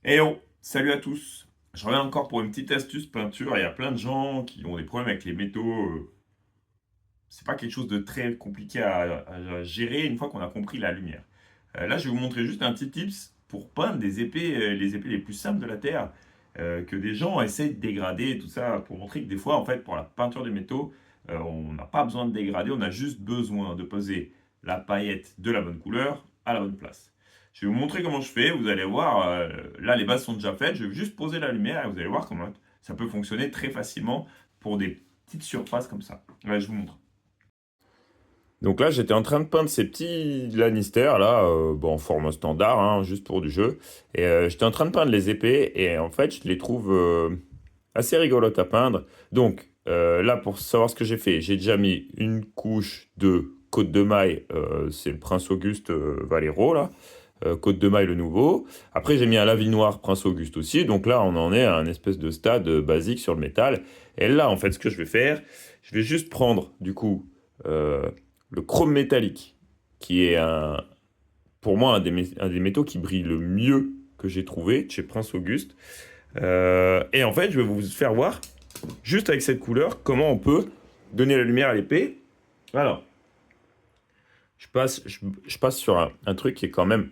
Eh oh, salut à tous. Je reviens encore pour une petite astuce peinture. Il y a plein de gens qui ont des problèmes avec les métaux. C'est pas quelque chose de très compliqué à gérer une fois qu'on a compris la lumière. Là, je vais vous montrer juste un petit tips pour peindre des épées, les épées les plus simples de la Terre, que des gens essayent de dégrader, tout ça, pour montrer que des fois, en fait, pour la peinture des métaux, on n'a pas besoin de dégrader, on a juste besoin de poser la paillette de la bonne couleur à la bonne place. Je vais vous montrer comment je fais, vous allez voir, là les bases sont déjà faites, je vais juste poser la lumière et vous allez voir comment ça peut fonctionner très facilement pour des petites surfaces comme ça. Ouais, je vous montre. Donc là, j'étais en train de peindre ces petits Lannister, là, bon, en forme standard, hein, juste pour du jeu. Et j'étais en train de peindre les épées, et en fait, je les trouve assez rigolotes à peindre. Donc là, pour savoir ce que j'ai fait, j'ai déjà mis une couche de Côte de Maille, c'est le Prince Auguste Valero, là. Côte de Maille, le nouveau. Après, j'ai mis un Lavis Noir Prince Auguste aussi. Donc là, on en est à un espèce de stade basique sur le métal. Et là, en fait, ce que je vais faire, je vais juste prendre, du coup, euh, le chrome métallique, qui est pour moi un des métaux qui brille le mieux que j'ai trouvé chez Prince Auguste. Et en fait, je vais vous faire voir, juste avec cette couleur, comment on peut donner la lumière à l'épée. Alors, je passe sur un truc qui est quand même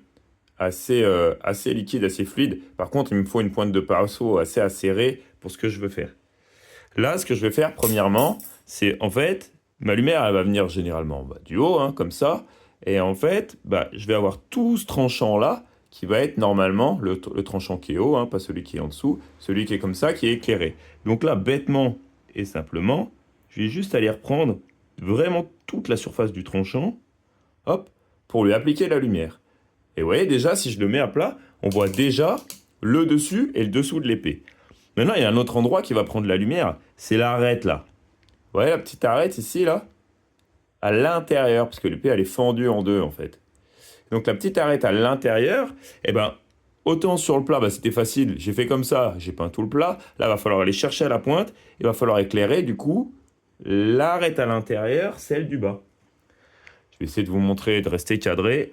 assez liquide, assez fluide. Par contre, il me faut une pointe de pinceau assez acérée pour ce que je veux faire. Là, ce que je vais faire, premièrement, c'est en fait, ma lumière, elle va venir généralement du haut, hein, comme ça. Et en fait, je vais avoir tout ce tranchant-là qui va être normalement le tranchant qui est haut, hein, pas celui qui est en dessous, celui qui est comme ça, qui est éclairé. Donc là, bêtement et simplement, je vais juste aller reprendre vraiment toute la surface du tranchant, hop, pour lui appliquer la lumière. Et vous voyez déjà, si je le mets à plat, on voit déjà le dessus et le dessous de l'épée. Maintenant, il y a un autre endroit qui va prendre la lumière, c'est l'arête là. Vous voyez la petite arête ici, là? À l'intérieur, parce que l'épée, elle est fendue en deux, en fait. Donc la petite arête à l'intérieur, eh ben, autant sur le plat, c'était facile, j'ai fait comme ça, j'ai peint tout le plat. Là, il va falloir aller chercher à la pointe, il va falloir éclairer, du coup, l'arête à l'intérieur, celle du bas. Je vais essayer de vous montrer, de rester cadré.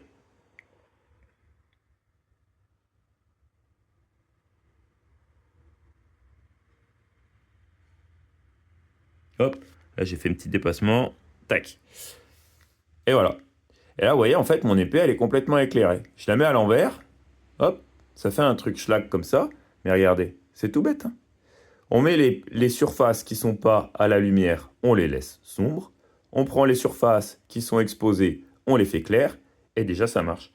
Hop, là, j'ai fait un petit dépassement. Tac. Et voilà. Et là, vous voyez, en fait, mon épée, elle est complètement éclairée. Je la mets à l'envers, hop, ça fait un truc schlag comme ça. Mais regardez, c'est tout bête, hein. On met les surfaces qui sont pas à la lumière, on les laisse sombres. On prend les surfaces qui sont exposées, on les fait claires. Et déjà, ça marche.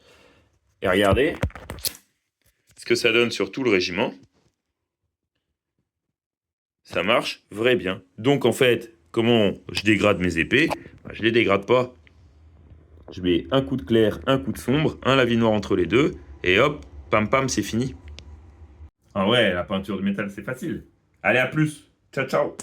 Et regardez ce que ça donne sur tout le régiment. Ça marche vrai bien. Donc, en fait, comment je dégrade mes épées? Je les dégrade pas. Je mets un coup de clair, un coup de sombre, un lavis noir entre les deux, et hop, pam pam, c'est fini. Ah ouais, la peinture de métal, c'est facile. Allez, à plus. Ciao, ciao.